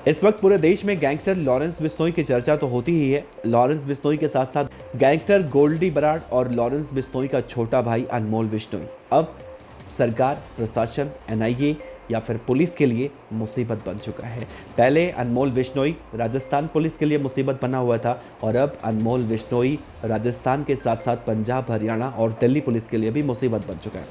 इस वक्त पूरे देश में गैंगस्टर लॉरेंस बिश्नोई की चर्चा तो होती ही है। लॉरेंस बिश्नोई के साथ साथ गैंगस्टर गोल्डी बराड़ और लॉरेंस बिश्नोई का छोटा भाई अनमोल बिश्नोई अब सरकार, प्रशासन, एनआईए या फिर पुलिस के लिए मुसीबत बन चुका है। पहले अनमोल बिश्नोई राजस्थान पुलिस के लिए मुसीबत बना हुआ था और अब अनमोल बिश्नोई राजस्थान के साथ साथ पंजाब, हरियाणा और दिल्ली पुलिस के लिए भी मुसीबत बन चुका है,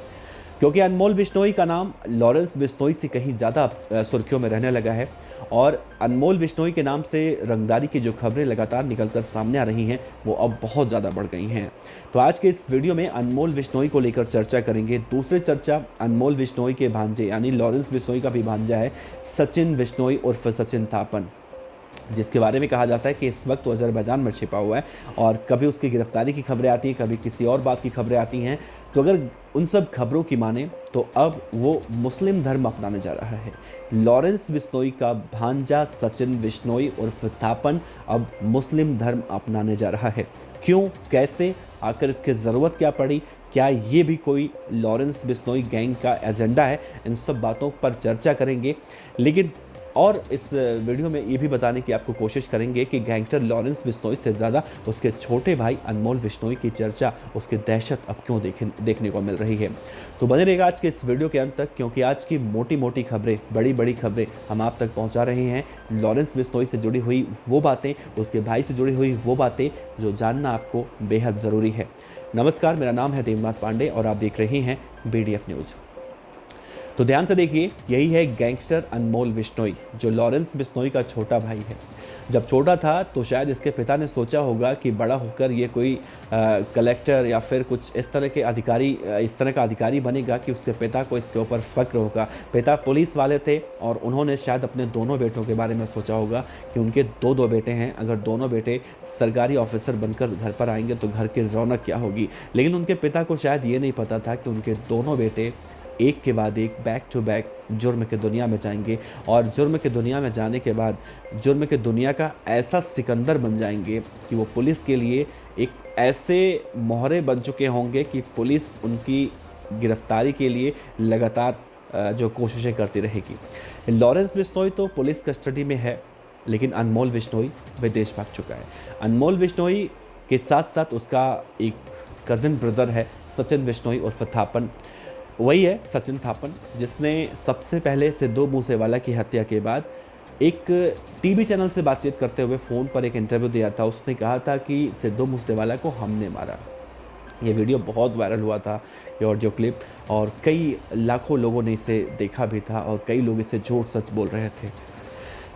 क्योंकि अनमोल बिश्नोई का नाम लॉरेंस बिश्नोई से कहीं ज़्यादा सुर्खियों में रहने लगा है और अनमोल बिश्नोई के नाम से रंगदारी की जो खबरें लगातार निकलकर सामने आ रही हैं वो अब बहुत ज़्यादा बढ़ गई हैं। तो आज के इस वीडियो में अनमोल बिश्नोई को लेकर चर्चा करेंगे। दूसरी चर्चा अनमोल बिश्नोई के भांजे यानी लॉरेंस बिश्नोई का भी भांजा है सचिन बिश्नोई उर्फ सचिन थापन, जिसके बारे में कहा जाता है कि इस वक्त वो अजरबैजान में छिपा हुआ है और कभी उसकी गिरफ्तारी की खबरें आती हैं, कभी किसी और बात की खबरें आती हैं। तो अगर उन सब खबरों की माने तो अब वो मुस्लिम धर्म अपनाने जा रहा है। लॉरेंस बिश्नोई का भांजा सचिन बिश्नोई उर्फ थापन अब मुस्लिम धर्म अपनाने जा रहा है। क्यों, कैसे, आखिर इसकी ज़रूरत क्या पड़ी, क्या ये भी कोई लॉरेंस बिश्नोई गैंग का एजेंडा है, इन सब बातों पर चर्चा करेंगे। लेकिन और इस वीडियो में ये भी बताने की आपको कोशिश करेंगे कि गैंगस्टर लॉरेंस बिश्नोई से ज़्यादा उसके छोटे भाई अनमोल बिश्नोई की चर्चा, उसकी दहशत अब क्यों देखने को मिल रही है। तो बने रहेगा आज के इस वीडियो के अंत तक, क्योंकि आज की मोटी मोटी खबरें, बड़ी बड़ी खबरें हम आप तक पहुंचा रहे हैं। लॉरेंस बिश्नोई से जुड़ी हुई वो बातें, उसके भाई से जुड़ी हुई वो बातें जो जानना आपको बेहद ज़रूरी है। नमस्कार, मेरा नाम है देवनाथ पांडे और आप देख रहे हैं BDF न्यूज़। तो ध्यान से देखिए, यही है गैंगस्टर अनमोल बिश्नोई, जो लॉरेंस बिश्नोई का छोटा भाई है। जब छोटा था तो शायद इसके पिता ने सोचा होगा कि बड़ा होकर ये कोई कलेक्टर या फिर कुछ इस तरह के अधिकारी, इस तरह का अधिकारी बनेगा कि उसके पिता को इसके ऊपर फ़क्र होगा। पिता पुलिस वाले थे और उन्होंने शायद अपने दोनों बेटों के बारे में सोचा होगा कि उनके दो बेटे हैं, अगर दोनों बेटे सरकारी ऑफिसर बनकर घर पर आएंगे तो घर की रौनक क्या होगी। लेकिन उनके पिता को शायद ये नहीं पता था कि उनके दोनों बेटे एक के बाद एक बैक टू बैक जुर्म की दुनिया में जाएंगे और जुर्म की दुनिया में जाने के बाद जुर्म की दुनिया का ऐसा सिकंदर बन जाएंगे कि वो पुलिस के लिए एक ऐसे मोहरे बन चुके होंगे कि पुलिस उनकी गिरफ्तारी के लिए लगातार जो कोशिशें करती रहेगी। लॉरेंस बिश्नोई तो पुलिस कस्टडी में है, लेकिन अनमोल बिश्नोई विदेश भाग चुका है। अनमोल बिश्नोई के साथ साथ उसका एक कज़न ब्रदर है सचिन बिश्नोई उर्फ थापन। वही है सचिन थापन जिसने सबसे पहले सिद्धू मूसेवाला की हत्या के बाद एक टीवी चैनल से बातचीत करते हुए फ़ोन पर एक इंटरव्यू दिया था। उसने कहा था कि सिद्धू मूसेवाला को हमने मारा। ये वीडियो बहुत वायरल हुआ था, ये ऑडियो क्लिप, और कई लाखों लोगों ने इसे देखा भी था और कई लोग इसे झूठ सच बोल रहे थे।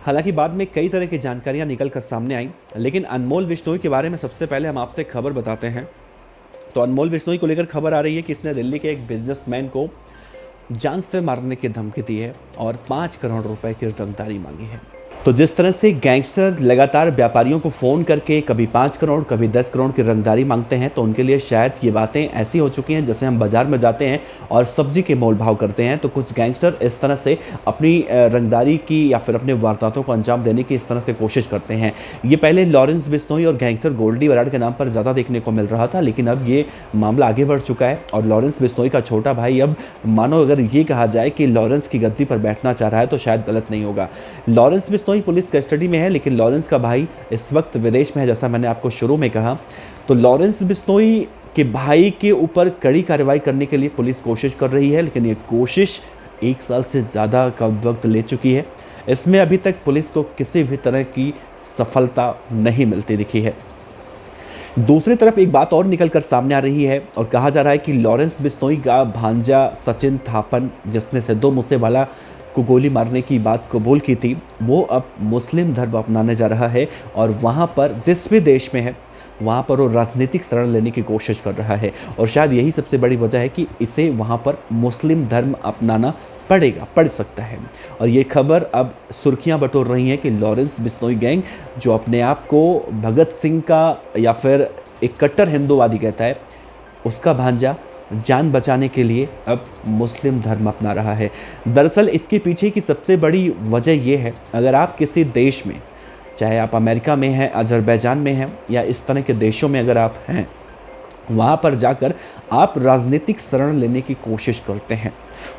हालांकि बाद में कई तरह की जानकारियाँ निकल कर सामने आई, लेकिन अनमोल बिश्नोई के बारे में सबसे पहले हम आपसे खबर बताते हैं। तो अनमोल बिश्नोई को लेकर खबर आ रही है कि इसने दिल्ली के एक बिजनेसमैन को जान से मारने की धमकी दी है और 5 करोड़ रुपए की रंगदारी मांगी है। तो जिस तरह से गैंगस्टर लगातार व्यापारियों को फ़ोन करके कभी 5 करोड़ कभी 10 करोड़ की रंगदारी मांगते हैं, तो उनके लिए शायद ये बातें ऐसी हो चुकी हैं जैसे हम बाज़ार में जाते हैं और सब्जी के मोल भाव करते हैं। तो कुछ गैंगस्टर इस तरह से अपनी रंगदारी की या फिर अपने वारदातों को अंजाम देने की इस तरह से कोशिश करते हैं। ये पहले लॉरेंस बिश्नोई और गैंगस्टर गोल्डी बराड़ के नाम पर ज़्यादा देखने को मिल रहा था, लेकिन अब ये मामला आगे बढ़ चुका है और लॉरेंस बिश्नोई का छोटा भाई, अब मानो अगर ये कहा जाए कि लॉरेंस की गद्दी पर बैठना चाह रहा है तो शायद गलत नहीं होगा। लॉरेंस बिश्नोई पुलिस कस्टडी में है, लेकिन लॉरेंस का भाई इस वक्त विदेश में है, जैसा मैंने आपको शुरू में कहा। तो लॉरेंस बिश्नोई के भाई के ऊपर कड़ी कार्रवाई करने के लिए पुलिस कोशिश कर रही है, लेकिन ये कोशिश 1 साल से ज़्यादा का वक्त ले चुकी है। इसमें अभी तक पुलिस को किसी भी तरह की सफलता नहीं मिलती दिखी है। दूसरी तरफ एक बात और निकल कर सामने आ रही है और कहा जा रहा है कि लॉरेंस बिश्नोई का भांजा सचिन थापन, जिसने सिद्धू मूसेवाला को गोली मारने की बात कबूल की थी, वो अब मुस्लिम धर्म अपनाने जा रहा है और वहाँ पर जिस भी देश में है वहाँ पर वो राजनीतिक शरण लेने की कोशिश कर रहा है और शायद यही सबसे बड़ी वजह है कि इसे वहाँ पर मुस्लिम धर्म अपनाना पड़ सकता है। और ये खबर अब सुर्खियाँ बटोर रही हैं कि लॉरेंस बिश्नोई गैंग, जो अपने आप को भगत सिंह का या फिर एक कट्टर हिंदूवादी कहता है, उसका भांजा जान बचाने के लिए अब मुस्लिम धर्म अपना रहा है। दरअसल इसके पीछे की सबसे बड़ी वजह यह है, अगर आप किसी देश में, चाहे आप अमेरिका में हैं, अजरबैजान में हैं या इस तरह के देशों में अगर आप हैं, वहाँ पर जाकर आप राजनीतिक शरण लेने की कोशिश करते हैं।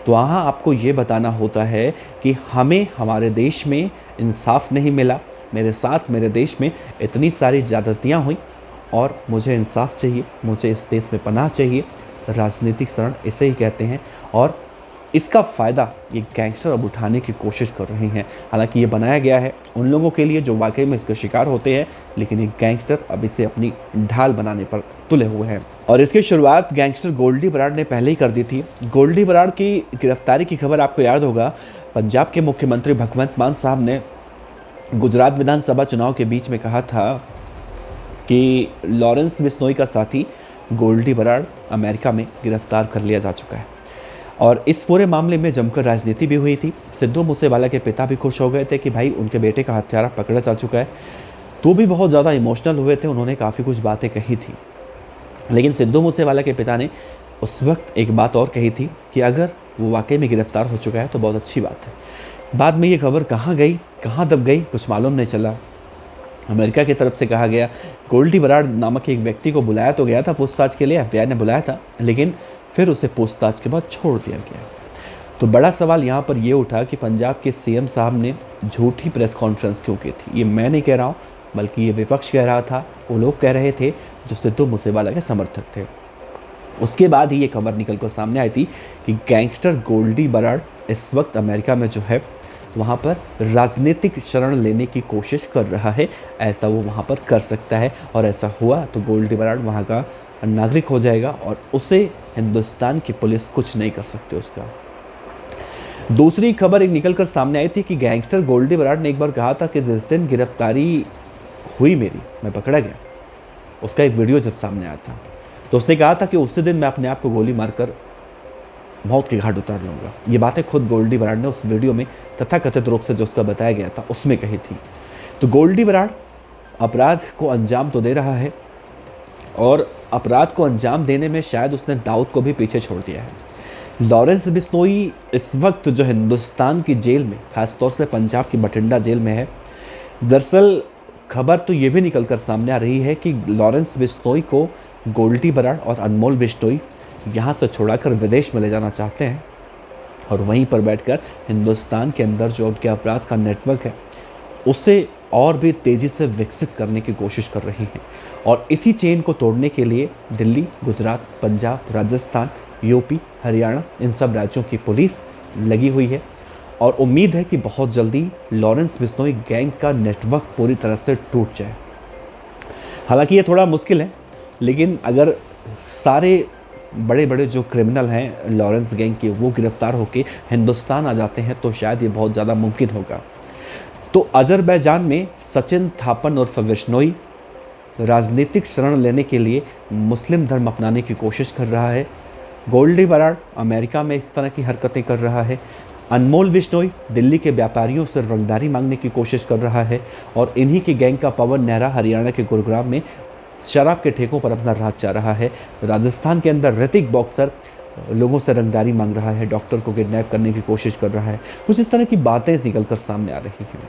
तो वहाँ आपको ये बताना होता है कि हमें हमारे देश में इंसाफ नहीं मिला, मेरे साथ मेरे देश में इतनी सारी ज़्यादतियाँ हुई और मुझे इंसाफ चाहिए, मुझे इस देश में पनाह चाहिए। राजनीतिक शरण इसे ही कहते हैं और इसका फ़ायदा ये गैंगस्टर अब उठाने की कोशिश कर रहे हैं। हालांकि ये बनाया गया है उन लोगों के लिए जो वाकई में इसका शिकार होते हैं, लेकिन ये गैंगस्टर अब इसे अपनी ढाल बनाने पर तुले हुए हैं। और इसकी शुरुआत गैंगस्टर गोल्डी बराड़ ने पहले ही कर दी थी। गोल्डी बराड़ की गिरफ्तारी की खबर आपको याद होगा, पंजाब के मुख्यमंत्री भगवंत मान साहब ने गुजरात विधानसभा चुनाव के बीच में कहा था कि लॉरेंस बिश्नोई का साथी गोल्डी बराड़ अमेरिका में गिरफ्तार कर लिया जा चुका है। और इस पूरे मामले में जमकर राजनीति भी हुई थी। सिद्धू मूसेवाला के पिता भी खुश हो गए थे कि भाई उनके बेटे का हत्यारा पकड़ा जा चुका है। तो भी बहुत ज़्यादा इमोशनल हुए थे, उन्होंने काफ़ी कुछ बातें कही थी। लेकिन सिद्धू मूसेवाला के पिता ने उस वक्त एक बात और कही थी कि अगर वो वाकई में गिरफ्तार हो चुका है तो बहुत अच्छी बात है। बाद में ये खबर कहाँ गई, कहाँ दब गई, कुछ मालूम नहीं चला। अमेरिका की तरफ से कहा गया, गोल्डी बराड़ नामक एक व्यक्ति को बुलाया तो गया था पूछताछ के लिए, FBI ने बुलाया था, लेकिन फिर उसे पूछताछ के बाद छोड़ दिया गया। तो बड़ा सवाल यहाँ पर यह उठा कि पंजाब के CM साहब ने झूठी प्रेस कॉन्फ्रेंस क्यों की थी। ये मैं नहीं कह रहा हूँ, बल्कि ये विपक्ष कह रहा था, वो लोग कह रहे थे जो सिद्धू मूसेवाला के समर्थक थे। उसके बाद ही ये खबर निकल कर सामने आई थी कि गैंगस्टर गोल्डी बराड़ इस वक्त अमेरिका में जो है वहाँ पर राजनीतिक शरण लेने की कोशिश कर रहा है। ऐसा वो वहाँ पर कर सकता है और ऐसा हुआ तो गोल्डी बराड़ वहाँ का नागरिक हो जाएगा और उसे हिंदुस्तान की पुलिस कुछ नहीं कर सकती उसका। दूसरी खबर एक निकल कर सामने आई थी कि गैंगस्टर गोल्डी बराड़ ने एक बार कहा था कि जिस दिन गिरफ्तारी हुई मेरी, मैं पकड़ा गया, उसका एक वीडियो जब सामने आया था तो उसने कहा था कि उसी दिन मैं अपने आप को गोली मारकर मौत के घाट उतार लूँगा। ये बातें खुद गोल्डी बराड़ ने उस वीडियो में तथाकथित रूप से जो उसका बताया गया था उसमें कही थी। तो गोल्डी बराड़ अपराध को अंजाम तो दे रहा है और अपराध को अंजाम देने में शायद उसने दाऊद को भी पीछे छोड़ दिया है। लॉरेंस बिश्नोई इस वक्त जो हिंदुस्तान की जेल में, खासतौर से पंजाब की बठिंडा जेल में है। दरअसल खबर तो ये भी निकल कर सामने आ रही है कि लॉरेंस बिश्नोई को गोल्डी बराड़ और अनमोल बिश्नोई यहाँ से छुड़ाकर विदेश में ले जाना चाहते हैं और वहीं पर बैठकर हिंदुस्तान के अंदर जो उनके अपराध का नेटवर्क है उसे और भी तेज़ी से विकसित करने की कोशिश कर रही हैं। और इसी चेन को तोड़ने के लिए दिल्ली, गुजरात, पंजाब, राजस्थान, यूपी, हरियाणा, इन सब राज्यों की पुलिस लगी हुई है और उम्मीद है कि बहुत जल्दी लॉरेंस बिश्नोई गैंग का नेटवर्क पूरी तरह से टूट जाए। हालांकि ये थोड़ा मुश्किल है, लेकिन अगर सारे बड़े बड़े जो क्रिमिनल हैं लॉरेंस गैंग के वो गिरफ्तार होकर हिंदुस्तान आ जाते हैं तो शायद ये बहुत ज़्यादा मुमकिन होगा। तो अजरबैजान में सचिन थापन उर्फ बिश्नोई राजनीतिक शरण लेने के लिए मुस्लिम धर्म अपनाने की कोशिश कर रहा है। गोल्डी बराड़ अमेरिका में इस तरह की हरकतें कर रहा है। अनमोल बिश्नोई दिल्ली के व्यापारियों से रंगदारी मांगने की कोशिश कर रहा है और इन्हीं की गैंग का पवन नेहरा हरियाणा के गुरुग्राम में शराब के ठेकों पर अपना राज चाह रहा है। राजस्थान के अंदर ऋतिक बॉक्सर लोगों से रंगदारी मांग रहा है, डॉक्टर को किडनैप करने की कोशिश कर रहा है। कुछ इस तरह की बातें निकलकर सामने आ रही हैं।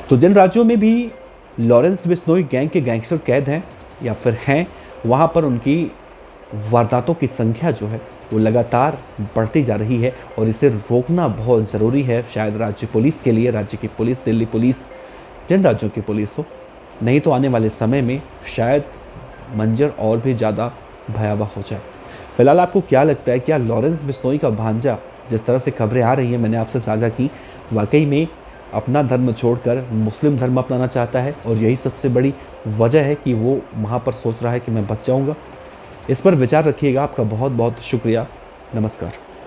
तो जिन राज्यों में भी लॉरेंस बिश्नोई गैंग के गैंगस्टर कैद हैं या फिर हैं, वहाँ पर उनकी वारदातों की संख्या जो है वो लगातार बढ़ती जा रही है और इसे रोकना बहुत ज़रूरी है। शायद राज्य पुलिस के लिए, राज्य की पुलिस, दिल्ली पुलिस, जिन राज्यों की पुलिस हो, नहीं तो आने वाले समय में शायद मंजर और भी ज़्यादा भयावह हो जाए। फिलहाल आपको क्या लगता है, क्या लॉरेंस बिश्नोई का भांजा, जिस तरह से खबरें आ रही हैं मैंने आपसे साझा की, वाकई में अपना धर्म छोड़कर मुस्लिम धर्म अपनाना चाहता है और यही सबसे बड़ी वजह है कि वो वहाँ पर सोच रहा है कि मैं बच जाऊँगा? इस पर विचार रखिएगा। आपका बहुत बहुत शुक्रिया। नमस्कार।